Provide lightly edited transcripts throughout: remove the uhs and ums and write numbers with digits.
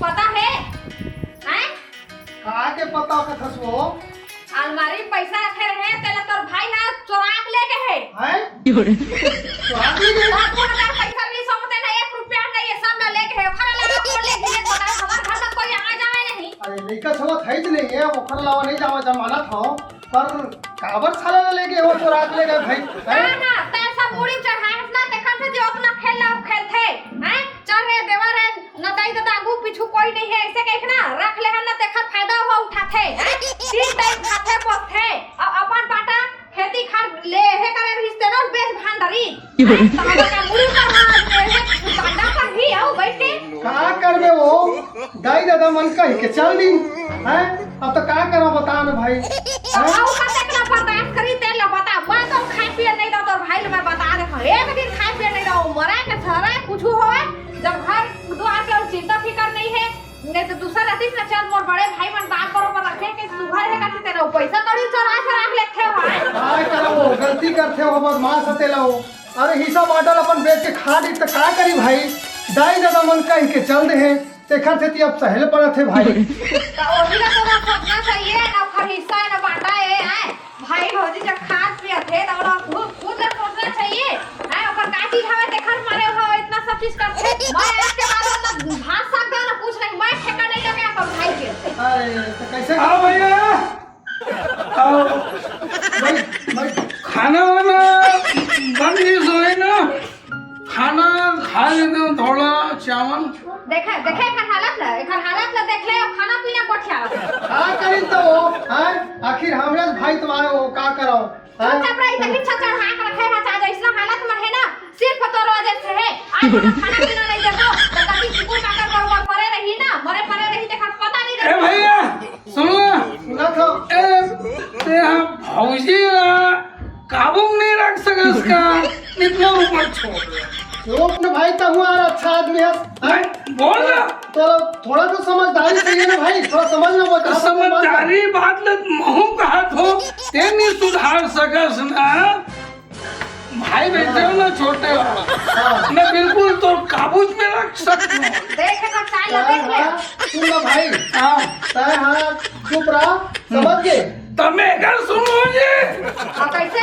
पता है? हैं? कहा के पता कथस वो? अलमारी में पैसा रखे रहे तेला तोर भाई है चोरा के ले गए हैं? चोरा के ले गए? 2000 पैसा नहीं समझते ना 1 रुपया नहीं ये सब ना ले गए खरा लगा खोल ले दिए तो हमारे घर में कोई आ जावे नहीं। अरे लइका छवा थई नहीं है ओखर लावा नहीं जावा जमानत हो पर काबर साला ले गए वो चोरा के ले गए भाई ना ना ते सब मुड़ी चढ़ाए ना देखन से जो अपना खेल ना खेलते हैं चल रे देवर है न दाई तो आगू पीछू कोई नहीं है ऐसे कह ना रख ले ना देखा फायदा हुआ उठाते हैं 3 टाइम खाते पथते अपन पाटा खेती खाद ले हे करे रिश्ते ना बेच भांडरी तहरा का मुड़ी पर है बांडा पर ही आओ बैठे का करबे वो दाई दादा मन कह के चल दी हैं अब तो का करो बता ना भाई आओ का देखना बर्दाश्त करी ते ला बता मैं तो खाए पिए नहीं दो तो भाई मैं बता दे एक दिन खाए पिए नहीं दो मरे के छरे कुछ होए जब घर द्वार के चिंता फिकर नहीं है नहीं तो दूसरा राती ना चल मोर बड़े भाई मन बात करो पर रखे के सुबह है का तेरा पैसा कड़ी चोरा के रख लेते हो काय करो वो गलती करते हो बदमाश हते लो अरे हिस्सा बाटल अपन बेच के खा दी तो का करी भाई दाई दादा मन कह के चल दे हैं देखा थे ती अब सहल पड़ा थे भाई तो ओही ना तोरा सोचना चाहिए ना फिर हिस्सा है ना बांटा है भाई भौजी जब खाद पिए थे तो ओरा खुद सोचना चाहिए है ओकर का चीज हवे देखर मारे हो इतना सब चीज करते मैं आज के बाद ना भात सकता ना कुछ नहीं मैं ठेका नहीं लगे अपन भाई के अरे तो कैसे आओ भैया आओ भाई खाना वाना बन गई सोए ना खाना खा लेते हो थोड़ा चावल देखे एकर हालत ला देख ले खाना पीना पठिया का करी तो वो हैं आखिर हमरे भाई तुम्हारे वो का करो हैं चुपचाप रही तभी छचड़ हाथ रखे है चाचा इसना हालत में है ना सिर्फ तोर वजह से है आज खाना पीना नहीं देखो तो कभी चिकू काकर बरोबर परे रही ना मरे परे रही देखा पता नहीं ए रही भैया सुनो सुना था ए ते हम भौजी काबू में नहीं रख सकस का इतना ऊपर छोड़ दे लोग ने भाई तो हुआ अच्छा आदमी है भाई, बोल ना तो थोड़ा तो समझदारी चाहिए ना भाई थोड़ा समझना बता समझदारी बात लग महू कहत हो ते नहीं सुधार सकस ना भाई बेटे हो ना छोटे हो मैं बिल्कुल तो काबू में रख सकता हूँ देखे का चाल देख ले सुन लो भाई हाँ ताए हाँ चुप रहा समझ गए तमे घर सुनो जी और कैसे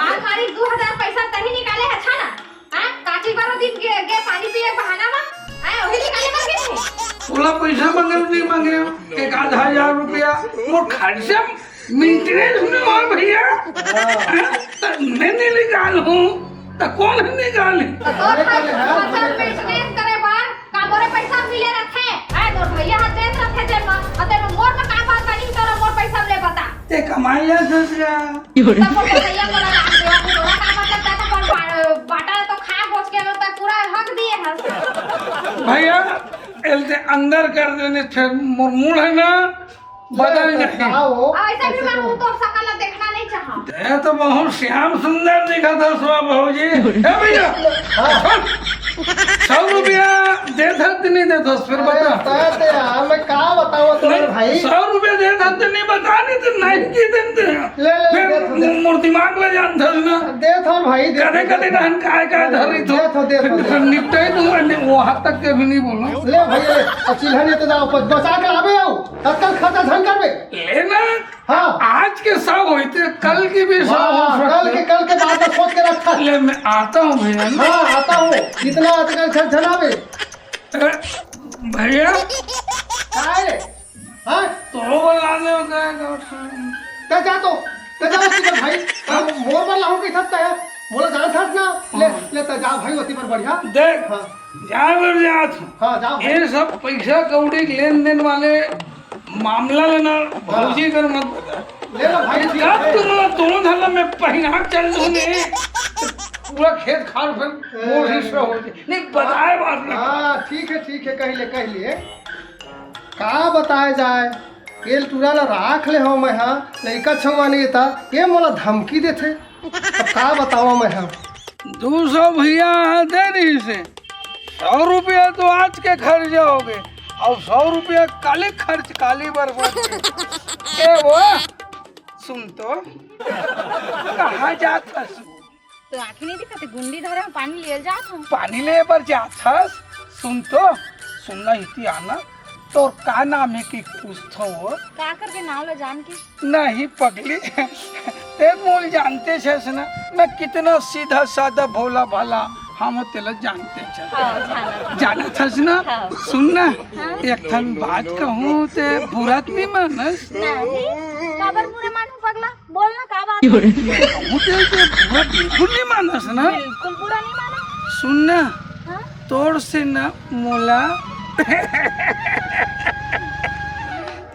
अलमारी 2000 पैसा तही निकाले अच्छा ना हां काची बारो दिन गे पानी पिए बहाना में आए ओही निकाले कर के थोड़ा पैसा मंगल नहीं मांगे 1000 रुपया वो खर्चा मेंटेनेंस में हो भैया मैं नहीं निकाल हूँ तो कौन है निकाले तो फसल बिजनेस करे बार कामोरे पैसा मिले रखे आए तो भैया हाथ दे रखे जे मां अते मोर में का बात नहीं तोरा मोर पैसा ले बता ते कमाई जा ससरा सबको भैया बोला लाग दिया पूरा का मतलब ता पर बाटा तो खा बोच के तो पूरा हक दिए है भैया एलते अंदर कर देने थे मुड़ है ना बदल नहीं ऐसा भी मैं मुंह तो सकल देखना नहीं चाहा ये तो बहुत श्याम सुंदर दिखा था सुबह भाजी है भैया 100 रुपया दे सकते नहीं दे दो फिर बता यार मैं क्या बताऊँ तुम्हारे भाई 100 रुपया दे सकते नहीं बता नहीं तो नहीं की देते फिर मोर दिमाग में जानता है ना दे थो भाई दे कदे कदे रहन काय धरी तो दे निपटे तुम वो हाथ तक के भी नहीं बोलो ले भाई ले चिल्हा नहीं तो जाओ बचा के आवे आओ कल खाता धन करबे लेना हाँ आज के 100 होते कल की भी 100 हो कल के बाद में सोच के रखा ले मैं आता हूँ भैया हाँ आता हूँ इतना आजकल झनावे भैया काय हाँ तो बनाने हो गया ते जा तो भाई मोर पर लाऊं के सकता है बोला जान था ना ले ते जा भाई होती पर बढ़िया देख हाँ जहाँ पर जात हाँ जा ये सब पैसा कौड़ी लेन देन वाले मामला लेना भौजी कर मत बता ले लो भाई कब तुम दोनों धरला में पहिना चल दूने पूरा खेत खाल फिर कोशिश हो जाए नहीं बताए बात ना हाँ ठीक है कह लिए का बताए जाए केल तुरा ला राख ले हो मैं हाँ लइका छवा नहीं था ये मोला धमकी देथे अब का बताओ मैं हाँ 200 भैया दे दी से 100 रुपया तो आज के खर्च होगे और 100 रुपया काले खर्च काली बर्बाद ए वो सुन तो कहाँ जाता तो आँखें नहीं दिखाते गुंडी धरे में पानी ले जात हूँ पानी ले पर जाता सुन तो सुनना ही आना तो का नाम है कि कुछ था वो का करके नाम ले जान की नहीं पगली ते मोल जानते छस ना मैं कितना सीधा साधा भोला भाला हम तेला जानते छस जाना छस ना सुनना एक ठन बात कहूँ ते बुरा नहीं मानस नहीं काबर पूरे मानू पगला बोल ना का बात कहूँ ते बुरा बिल्कुल नहीं मानस ना बिल्कुल पूरा नहीं माना सुनना हाँ? तोड़ से ना मोला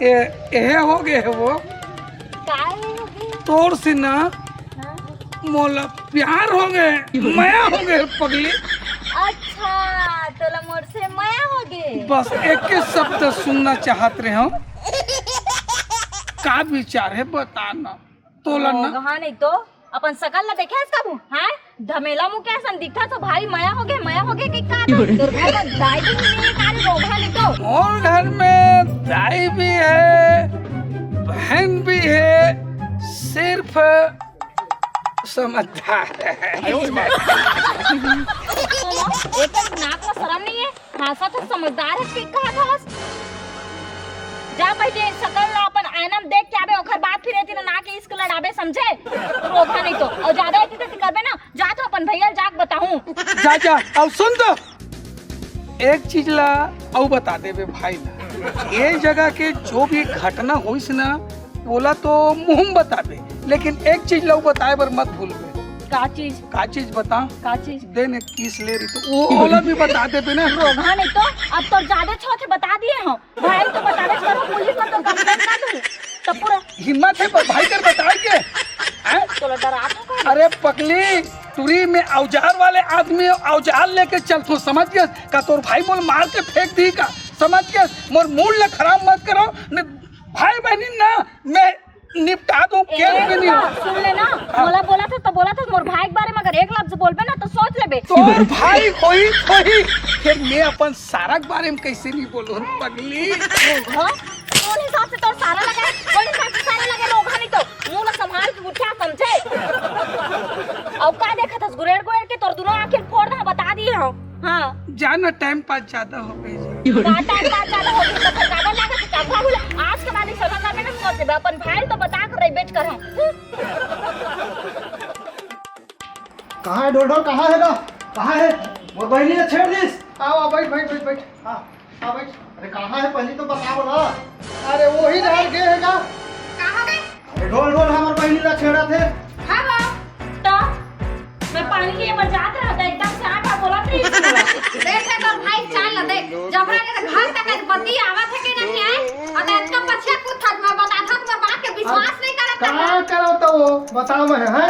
ये हो गए वो काय होगी तोड़ से ना हाँ? मोला प्यार हो गए माया हो गए पगली अच्छा तोला मोर से माया हो गए बस एक के शब्द सुनना चाहत रहे हम का विचार है बताना तोला ना कहा नहीं तो अपन सकल ला देखे इसका मुंह हैं धमेला मुंह कैसा दिखता तो भाई माया हो गए कि का तोर घर में दाई भी नहीं है कारे रोगा नहीं तो और घर में दाई भी है बहन भी है सिर्फ समझदार है एक नाक में शर्म नहीं है हासा तो समझदार है कि कहा था बस जा बैठे सकल ला अपन आईना में देख के आबे ओकर बात फिर रहती ना के इसके लड़ाबे समझे रोका नहीं तो और ज्यादा होती तो करबे ना जा तो अपन भैया जाक बताऊं जा अब सुन तो एक चीज ला औ बता देबे भाई ला ये जगह के जो भी घटना होइस ना बोला तो मुंह बताबे लेकिन एक चीज ला बताए बर मत भूलबे का चीज बता का चीज देने किस ले रही तो वो वाला भी बता देबे ना रोगा नहीं तो अब तो ज्यादा छोटे बता दिए हो भाई तो बता दे करो पुलिस में तो कंप्लेंट कर दूं तो पूरा हिम्मत है भाई कर बता के तो डरा तो अरे पगली तुरी में औजार वाले आदमी औजार लेके चलतो समझ गया का तोर भाई मोल मार के फेंक दी का समझ गया मोर मूड ले खराब मत करो भाई बहनी ना मैं निपटा दूं केस में नहीं सुन ले ना बोला था मोर भाई के बारे में अगर एक लफ्ज बोलबे ना तो सोच लेबे तोर भाई होई फिर मैं अपन सारा के बारे में कैसे नहीं बोलूं पगली हां कौन हिसाब से तोर सारा लगे कौन हिसाब से सारा लगे रोगा नहीं तो मुंह ला संभाल के उठा समझे अब का देखा था गुरेड़ के तोर दोनों आंखें फोड़ दे बता दिए हो हां जाना टाइम पास ज्यादा हो गई टाइम पास ज्यादा हो गई तो फिर ज्यादा लगा तो क्या बोले आज के बाद इस सजा में ना सोच दे अपन भाई तो बता कर रही बेच कर हम कहाँ है डोडो कहाँ है ना कहाँ है वो बहनी ने छेड़ दिस आओ बैठ हाँ बैठ अरे कहाँ है पहले तो बताओ ना अरे वही रह गए है का कहां गए अरे ढोल हमारे बहनी ने छेड़ा थे हां तो मैं पानी लिए बजात रहा था एकदम से आटा बोला थी देख तो भाई चाल ल दे जबरा के घर तक बत्ती आवत है कि नहीं आए और इतना पछे कुछ मैं बता था तुम्हारे बात के विश्वास नहीं करत कहाँ करो तो वो बताओ मैं है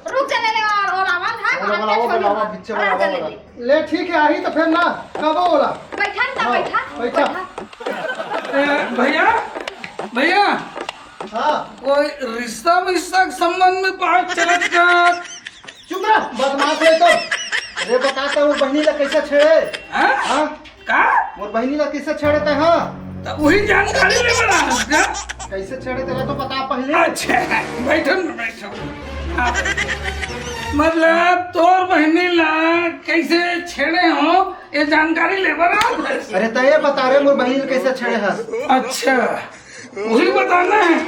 रुक चले ले और आवाज है ले ठीक है आई तो फिर ना कब बोला बैठा भैया हाँ कोई रिश्ता के संबंध में बात चलत का चुप रह बदमाश है तो अरे बताते वो बहनी ला कैसे छेड़े हाँ का वो बहनी ला कैसे छेड़े थे हाँ तो वही जानकारी ले बड़ा कैसे छेड़े तेरा तो बता पहले अच्छा बैठो हाँ। मतलब तोर बहनी ला कैसे छेड़े हो ये जानकारी ले बड़ा अरे तो ये बता रहे मोर बहनी ला कैसे छेड़े हैं अच्छा वही बताना है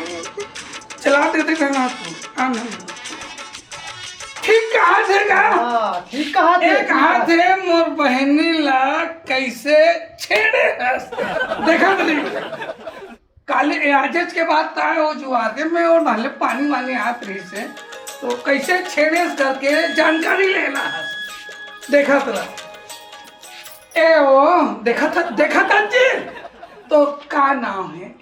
चला देते कहना तू ठीक कहा थे का ठीक कहा थे एक हाथ है मोर बहनी ला कैसे छेड़े देखा तो नहीं काले आजज के बाद ताए वो जो आगे में और नाले पानी वाले हाथ रही से तो कैसे छेड़े करके जानकारी लेना है देखा तो ए ओ देखा था जी तो का नाम है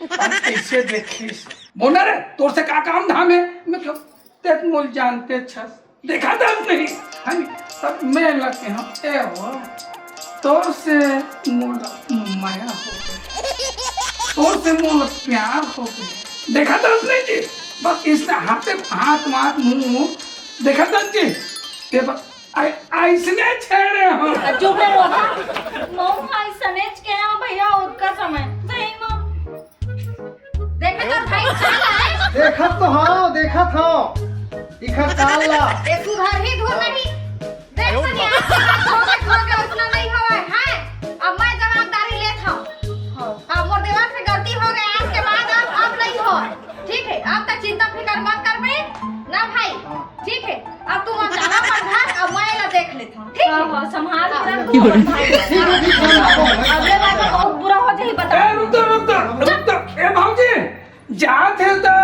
कैसे देखिस बोला रे तोर से का काम धाम है मतलब तेत मोल जानते छस देखा था नहीं हम सब मैं लगे हम ए वो तोर से मोल माया हो गई तोर से मोल प्यार हो गई देखा था नहीं जी बस इसने हाथ मुंह देखा था जी ये बस ऐसने छेड़े हो चुप रहो मौन ऐसने के हो भैया उसका समय सही में देखा तो भाई चाल है देखत हो इखर काल ला एक उधर ही धो नहीं देख सनी आज के बाद धो के उतना नहीं हवा है हो ठीक है अब तक चिंता फिकर मत कर बे ना भाई ठीक है अब तू मत जाना पर घर अब मैं ला देख लेता हूं ठीक है संभाल के रख तू अपन भाई अगले बार में बहुत बुरा हो जाई बता ए रुक ए भाऊजी जाते तो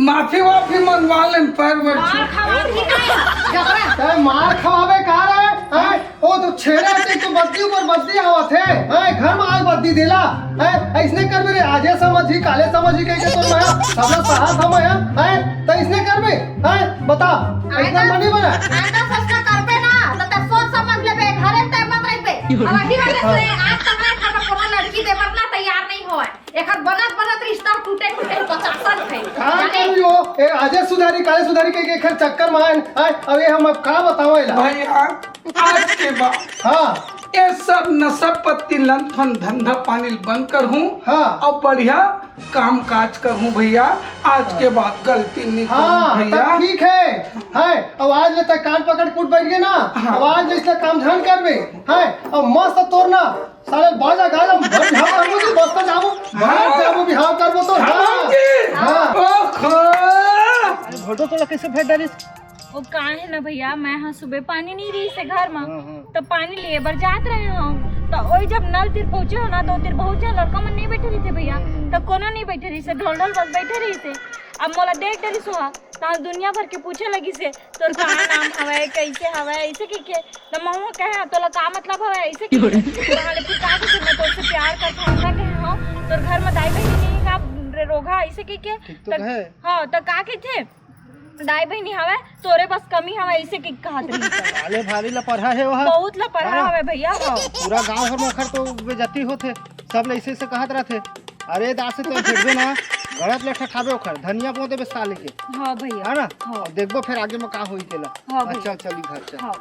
माफी वाफी मंगवा लें पैर में मार खावा भी नहीं जबरा ए मार खवावे का रे हैं ओ तो छेड़ा से तो बद्दी ऊपर बद्दी आवत है हैं घर में आज बद्दी देला हैं ऐसने कर मेरे आजे समझी काले समझी कह के तो मैं सबला साहब हम हैं तो इसने कर में हैं बता ऐसा मनी बना आना सस्ता कर पे ना तो सोच समझ ले बे घरे ते मत रह पे अब ही वजह से आज तक मैं घर में कोनो लड़की देवर ना तैयार नहीं होए एकर बनत रिश्ता टूटे 50 साल थे का करियो ए आजे सुधारी काले सुधारी कह के खर चक्कर में हैं अब ये हम अब का बताओ इला भैया आज के बाद हां ये सब नशा पत्ती लंथन धंधा पानी बंद कर हूँ हाँ। और बढ़िया काम काज कर हूँ भैया आज के बाद गलती नहीं करूँ हाँ भैया तब ठीक है आवाज ले तक कान पकड़ कूट बैठ गए ना हाँ। आवाज जैसे काम झान करबे है और मस्त तोड़ना साले बाजा गाजा भर बिहाव करबो तो मस्त जाबो बाहर जाबो बिहाव करबो तो हाँ ओखो फोटो तो कैसे भेज डालिस वो कहा है ना भैया मैं हाँ सुबह पानी नहीं रही से घर में तो पानी लिए बर जात रहे हम तो वही जब नल तिर पहुंचे हो ना तो तिर बहुत जन लड़का मन नहीं बैठे रही थे भैया तो कोनो नहीं बैठे रही से ढोल बस बैठे रही थे अब मोला देख डरी सुहा तो दुनिया भर के पूछे लगी से तोर का नाम हवे कैसे हवे ऐसे के तो महुआ कहे तोला का मतलब हवे ऐसे के हाले फिर का के मैं तोसे प्यार करता हूं का कहे हां तोर घर में दाई बहनी नहीं का रोगा ऐसे के हां तो का के थे दाई बहनी हवे तोरे बस कमी हवे ऐसे के कहत रही आले भारी ला पढ़ा है वह बहुत ला पढ़ा हवे भैया हां पूरा गांव भर में खर तो बेजती होते सब ऐसे से कहत रहते अरे दास से तो भेजबे ना गलत ले ठठाबे ओखर धनिया पोते बे साले के हां भैया है ना हाँ। देखबो फिर आगे में का होई केला हाँ भैया। चल चली घर चल हां